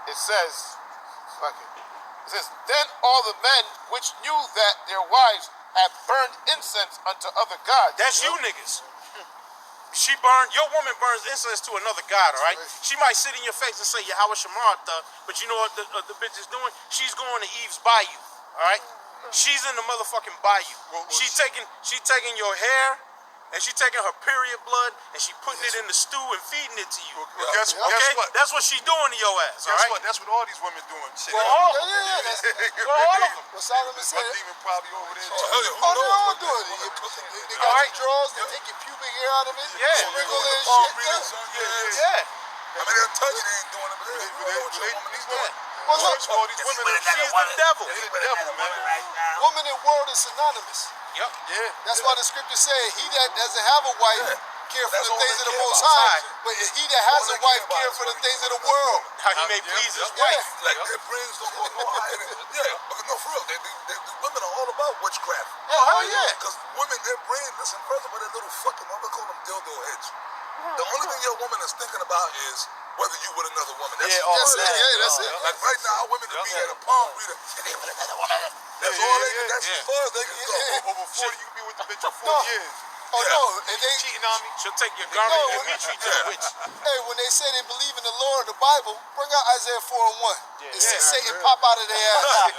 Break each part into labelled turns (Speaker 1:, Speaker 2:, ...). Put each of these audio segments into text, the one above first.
Speaker 1: it says, then all the men which knew that their wives had burned incense unto other gods.
Speaker 2: That's you niggas. Your woman burns incense to another god, all right? She might sit in your face and say, Yahweh Shemartha, but you know what the bitch is doing? She's going to Eve's bayou, all right? She's in the motherfucking bayou. She's taking your hair, and she's taking her period blood, and she putting it in the stew and feeding it to you.
Speaker 3: Well, guess what?
Speaker 2: That's what she's doing to your ass, all right?
Speaker 3: That's what all these women doing. Shit.
Speaker 2: Well, all of them. All of them.
Speaker 4: What Solomon said.
Speaker 3: One demon probably over there.
Speaker 4: Oh, they're all doing it. They got the drawers, they take your pubic hair out of it.
Speaker 2: Yeah.
Speaker 4: Sprinkle it and shit.
Speaker 2: Yeah.
Speaker 3: I mean, they'll tell you they ain't doing it, but they don't show women. These women.
Speaker 4: Well, look,
Speaker 3: all these women,
Speaker 2: She's the devil.
Speaker 3: She's the devil, man.
Speaker 4: woman and world is synonymous.
Speaker 2: Yep.
Speaker 3: Yeah.
Speaker 4: That's why the scripture say, he that doesn't have a wife care for
Speaker 3: That's
Speaker 4: the
Speaker 3: all
Speaker 4: things
Speaker 3: they
Speaker 4: of the
Speaker 3: care
Speaker 4: Most
Speaker 3: about.
Speaker 4: High, but he that has a wife care for the things of the world.
Speaker 2: How he may please his
Speaker 4: Yeah.
Speaker 2: wife.
Speaker 3: Like their brains don't go no higher. Yeah, but no, for real, the women are all about witchcraft.
Speaker 4: Oh, hell yeah.
Speaker 3: Because women, their brain, listen, first of all, their little fucking, I'm gonna call them dildo heads. The only thing your woman is thinking about is whether you with another woman. That's it.
Speaker 4: That's it.
Speaker 3: Like right now, women could be at a palm reader and they with another woman. That's all they can. That's as far as they can go.
Speaker 1: Over 40, you can be with the bitch for 4 years.
Speaker 4: Oh, no. And they,
Speaker 1: Cheating on me.
Speaker 2: She'll take your garment and meet you to the witch.
Speaker 4: hey, when they say they believe in the Lord and the Bible, bring out Isaiah 4:1 and see Satan pop out of their ass.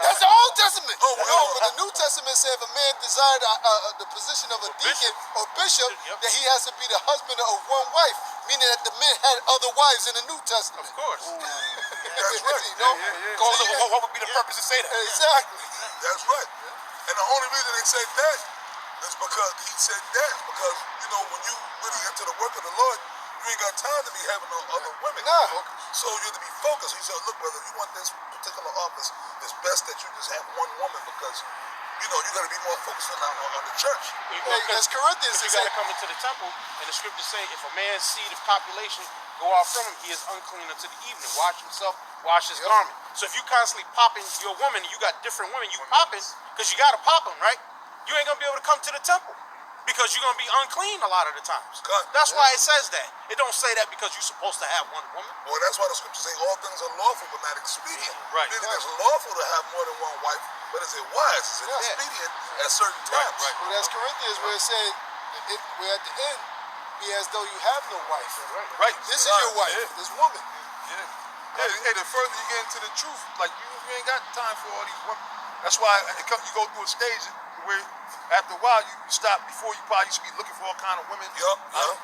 Speaker 4: That's the Old Testament. No, but the New Testament said if a man desired the position of a deacon or bishop, that he has to be the husband of one wife, meaning that the men had other wives in the New Testament.
Speaker 2: Of course.
Speaker 4: That's right.
Speaker 1: What would be the purpose to say that?
Speaker 4: Exactly.
Speaker 3: That's right. And the only reason they said that is because he said that because, you know, when you really into the work of the Lord, you ain't got time to be having no other women.
Speaker 4: Nah.
Speaker 3: So you have to be focused. He said, look, brother, if you want this particular office, it's best that you just have one woman because, you know, you got to be more focused on the church.
Speaker 4: That's Corinthians.
Speaker 2: You got to come into the temple, and the scriptures say, if a man's seed of copulation go out from him, he is unclean until the evening. Wash himself, wash his garment. So if you constantly popping your woman, and you got different women, you popping, because you got to pop them, right? You ain't going to be able to come to the temple because you're going to be unclean a lot of the times. That's why it says that. It don't say that because you're supposed to have one woman.
Speaker 3: Well, that's why the scriptures say all things are lawful but not expedient.
Speaker 2: Right.
Speaker 3: Meaning it's lawful to have more than one wife, but is it wise? Is it expedient at certain times?
Speaker 4: Right. Well, that's Corinthians where it said, we're at the end, be as though you have no wife.
Speaker 1: Right.
Speaker 4: This is your wife, this woman.
Speaker 1: Hey, the further you get into the truth, like you ain't got time for all these women. That's why you go through a stage where after a while you stop. Before you probably used to be looking for all kind of women. You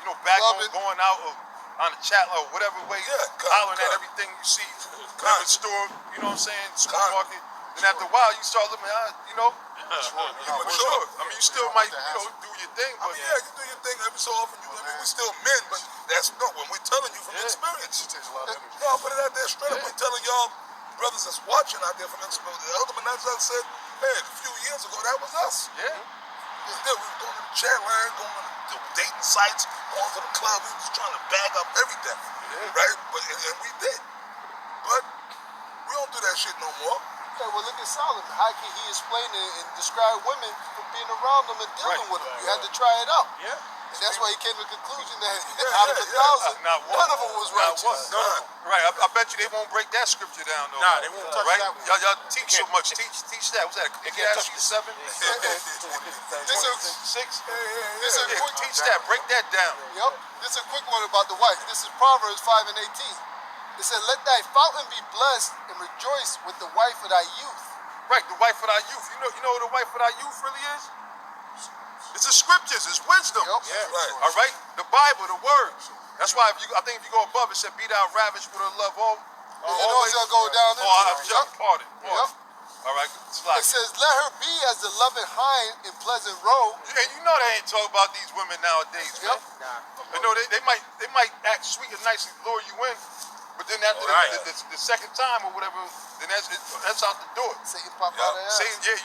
Speaker 1: know, back home, going out or on the chat or whatever way, hollering at everything you see in the store. You know what I'm saying? Supermarket. Then after a while you start looking at, you know. Sure. I mean, you still might, do your thing. But
Speaker 3: you do your thing every so often. I mean, we still men, but that's not when we're telling you from experience.
Speaker 1: It takes a lot of energy.
Speaker 3: No, put it out there straight up. We're telling y'all brothers that's watching out there from experience. The Elder Menazar said, hey, a few years ago, that was us.
Speaker 1: Yeah.
Speaker 3: We were going to the chat line, going to dating sites, going to the club. We was trying to bag up everything, right? But and we did. But we don't do that shit no more.
Speaker 4: Okay, well, look at Solomon. How can he explain and describe women for being around them and dealing with them? You had to try it out.
Speaker 2: Yeah.
Speaker 4: And that's why he came to the conclusion that out of 1,000, none of them was righteous.
Speaker 1: Right. I bet you they won't break that scripture down, though.
Speaker 2: Nah, they won't touch
Speaker 1: right?
Speaker 2: that one.
Speaker 1: Y'all teach so much. Teach that. What's that? Ecclesiastes 7?
Speaker 4: This is
Speaker 1: 6?
Speaker 4: This is a quick.
Speaker 1: Teach that. Break that down.
Speaker 4: Yep. This is a quick one about the wife. This is Proverbs 5:18. It said, "Let thy fountain be blessed and rejoice with the wife of thy youth."
Speaker 1: Right. The wife of thy youth. You know who the wife of thy youth really is? It's the scriptures. It's wisdom.
Speaker 4: Yep.
Speaker 3: Yeah, right.
Speaker 1: All right. The Bible. The word. That's why I think if you go above it, said, "Be thou ravished with her love all."
Speaker 4: Always gonna go down into
Speaker 1: I've
Speaker 4: it.
Speaker 1: jumped. Pardon.
Speaker 4: Yep.
Speaker 1: All right.
Speaker 4: It says, "Let her be as the loving hind in pleasant roe."
Speaker 1: And you know they ain't talking about these women nowadays, man.
Speaker 4: Yep.
Speaker 1: You know they might act sweet and nice and lure you in, but then after the second time or whatever, then that's out the door.
Speaker 4: Satan pop out of
Speaker 1: Saying, you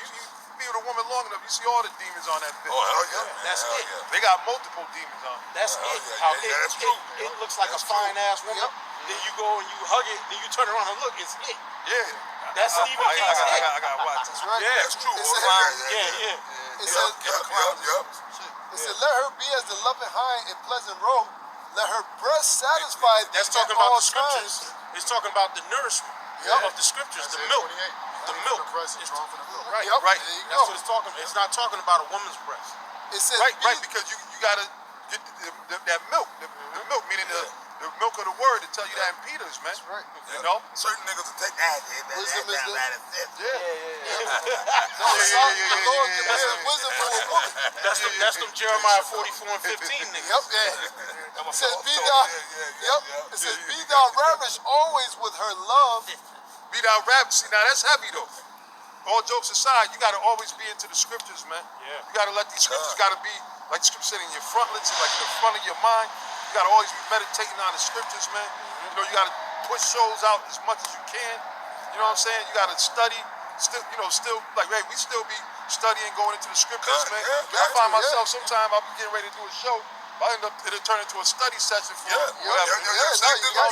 Speaker 1: be with a woman long enough, you see all the demons on that bitch.
Speaker 3: Oh, hell yeah.
Speaker 2: That's it.
Speaker 1: They got multiple demons on.
Speaker 2: That's it.
Speaker 3: That's true.
Speaker 2: It looks like a fine ass woman. Then you go and you hug it. Then you turn around and look. It's it.
Speaker 1: Yeah.
Speaker 2: That's Stephen King's it.
Speaker 1: I got to watch.
Speaker 4: That's right.
Speaker 2: Yeah.
Speaker 3: That's true.
Speaker 4: It said, "Let her be as the loving hind in pleasant roe, let her breast satisfy thee
Speaker 2: That's talking
Speaker 4: at
Speaker 2: about
Speaker 4: all
Speaker 2: the scriptures.
Speaker 4: times.
Speaker 2: It's talking about the nourishment of the scriptures, the milk. The milk.
Speaker 5: breast is drawn from the milk.
Speaker 2: Right,
Speaker 4: Yep,
Speaker 2: right.
Speaker 4: there you
Speaker 2: That's
Speaker 4: go.
Speaker 2: what it's talking about. It's not talking about a woman's breast.
Speaker 4: It says,
Speaker 1: Right, because you gotta get that milk, the milk, meaning the milk of the word to tell you that in Peter's, man.
Speaker 4: That's right.
Speaker 1: You know?
Speaker 3: Certain niggas will take that.
Speaker 4: Wisdom is the...
Speaker 1: Yeah.
Speaker 4: No, the Lord gives us wisdom for a woman.
Speaker 2: That's them Jeremiah 44 and 15 niggas.
Speaker 4: Yep, yeah. It says, be thou, it says, be thou ravished always with her love.
Speaker 1: Be thou ravished. See, now that's heavy though. All jokes aside, you gotta always be into the scriptures, man.
Speaker 2: Yeah.
Speaker 1: You gotta let these scriptures gotta be, like the scripture said, in your frontlets, like in the front of your mind. You gotta always be meditating on the scriptures, man. You know, you gotta push shows out as much as you can. You know what I'm saying? You gotta study. Still, like, hey, we still be studying, going into the scriptures, man. I find myself sometimes I'll be getting ready to do a show. I end up, it'll turn into a study session for whatever. You know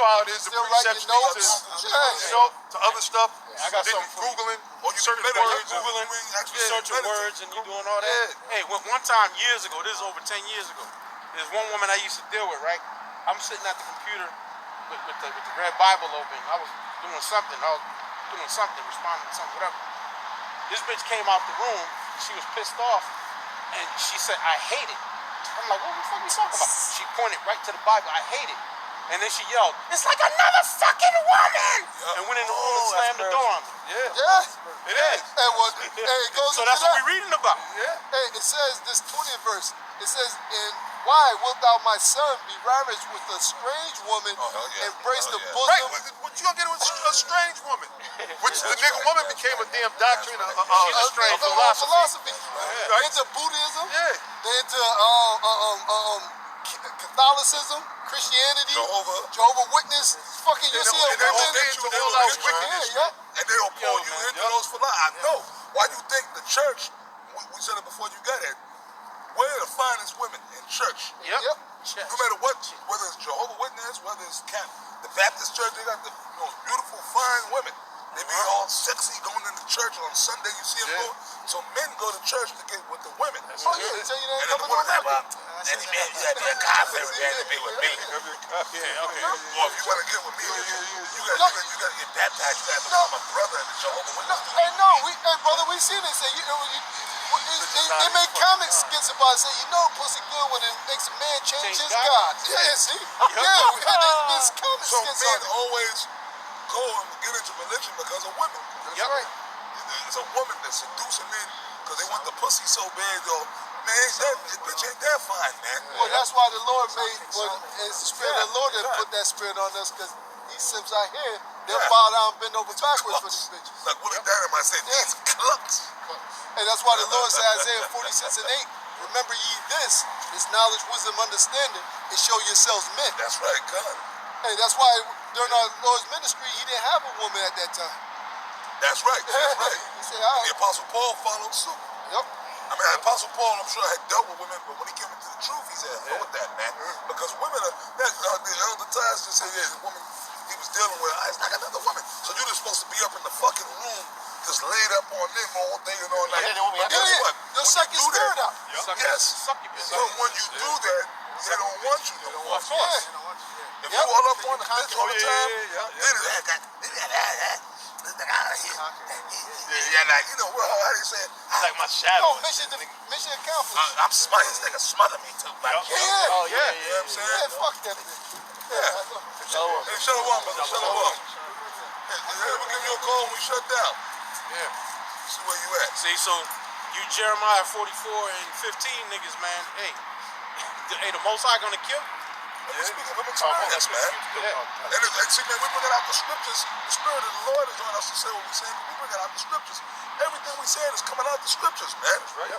Speaker 1: how it is, the precepts to other stuff.
Speaker 2: I got
Speaker 1: Then
Speaker 2: something
Speaker 1: you
Speaker 2: for you.
Speaker 1: Googling
Speaker 3: you
Speaker 1: certain
Speaker 3: better
Speaker 1: words.
Speaker 2: Googling, searching words, and you doing all that.
Speaker 1: Yeah.
Speaker 2: Hey, one time years ago, this is over 10 years ago, there's one woman I used to deal with, right? I'm sitting at the computer with the red Bible open. I was doing something. Responding to something, whatever. This bitch came out the room. She was pissed off, and she said, "I hate it." I'm like, "What the fuck are you talking about?" She pointed right to the Bible. "I hate it," and then she yelled, "It's like another fucking woman!" And went in the room and slammed the door on me.
Speaker 1: Yeah. It is.
Speaker 4: And it goes
Speaker 2: So
Speaker 4: into
Speaker 2: that's what
Speaker 4: that.
Speaker 2: we're reading about.
Speaker 1: Yeah.
Speaker 4: Hey, it says, this 20th verse, it says, and why wilt thou, my son, be ravished with a strange woman, embrace the bosom?
Speaker 1: Right, what you gonna get with a strange woman? Which the nigga woman became a damn doctrine of
Speaker 2: strange
Speaker 4: philosophy.
Speaker 1: Right.
Speaker 4: Into Buddhism,
Speaker 1: Yeah.
Speaker 4: into Catholicism, Christianity,
Speaker 3: Jehovah
Speaker 4: Witness. Fucking, you see a
Speaker 3: and they'll
Speaker 4: woman.
Speaker 3: get you
Speaker 1: all out wickedness,
Speaker 3: and they'll pull you into those philosophies. I know. Why do you think the church, we said it before you got here, we're the finest women in church.
Speaker 4: Yep.
Speaker 3: No matter what, whether it's Jehovah Witness, whether it's the Baptist church, they got the most beautiful, fine women. They be all sexy going into church on Sunday. You see them go. So men go to church to get with the women.
Speaker 4: Oh, yeah, they tell you that
Speaker 3: And
Speaker 4: coming
Speaker 3: the women have
Speaker 4: over.
Speaker 3: any man, you gotta be a cop every man to be with me.
Speaker 2: Okay.
Speaker 3: Or if you want to get with me, you gotta get baptized. You gotta become a brother in the Jehovah Witness.
Speaker 4: Hey, no, brother, we seen it. Say, they make comic skits about it. Say, pussy good when it makes a man change his God. Yeah, see? There's comic
Speaker 3: So
Speaker 4: skits
Speaker 3: men
Speaker 4: on it.
Speaker 3: always go and get into religion because of women.
Speaker 4: That's right.
Speaker 3: It's a woman that's seducing men because they want the pussy so bad, though. Man, that bitch ain't that fine, man.
Speaker 4: Well, that's why the Lord it's the Spirit of the Lord that put that spirit on us, because these simps out here, they'll bow down and bend over backwards for these bitches.
Speaker 3: Like Willie Dynamite said, these clucks.
Speaker 4: And that's why the Lord said, Isaiah 46 and 8, remember ye this knowledge, wisdom, understanding, and show yourselves men.
Speaker 3: That's right, God.
Speaker 4: Hey, that's why during our Lord's ministry, he didn't have a woman at that time.
Speaker 3: That's right, that's right.
Speaker 4: He said, all
Speaker 3: The
Speaker 4: right.
Speaker 3: Apostle Paul followed suit.
Speaker 4: Yep.
Speaker 3: I mean, Apostle Paul, I'm sure, had dealt with women, but when he came into the truth, he said, hell with that, man. Because women are, the elder Tides just said, the woman he was dealing with, it's like another woman. So you're just supposed to be up in the fucking room, just laid up on them all day and all night. But guess what?
Speaker 4: They'll suck your spirit out.
Speaker 3: Yes. So when you do that, they don't want you no more.
Speaker 2: Of course.
Speaker 3: If you all up on the bitch all the time, like, how do you say it?
Speaker 1: Like my shadow.
Speaker 4: No, mission accomplished.
Speaker 3: I'm smart. This nigga smother me too, man.
Speaker 4: Yeah.
Speaker 3: You know what I'm saying?
Speaker 4: Yeah, fuck that bitch.
Speaker 3: Hey, Shalom, brother. Shalom. Hey, we'll give you a call when we shut down.
Speaker 2: Yeah.
Speaker 3: See where you at.
Speaker 2: See, so you Jeremiah 44 and 15 niggas, man. Hey, the Most High gonna kill?
Speaker 3: We speak of experience, man. And see, man, we bring it out the scriptures. The Spirit of the Lord is on us to say what we say. We bring it out the scriptures. Everything we say is coming out the scriptures, man.
Speaker 1: That's right.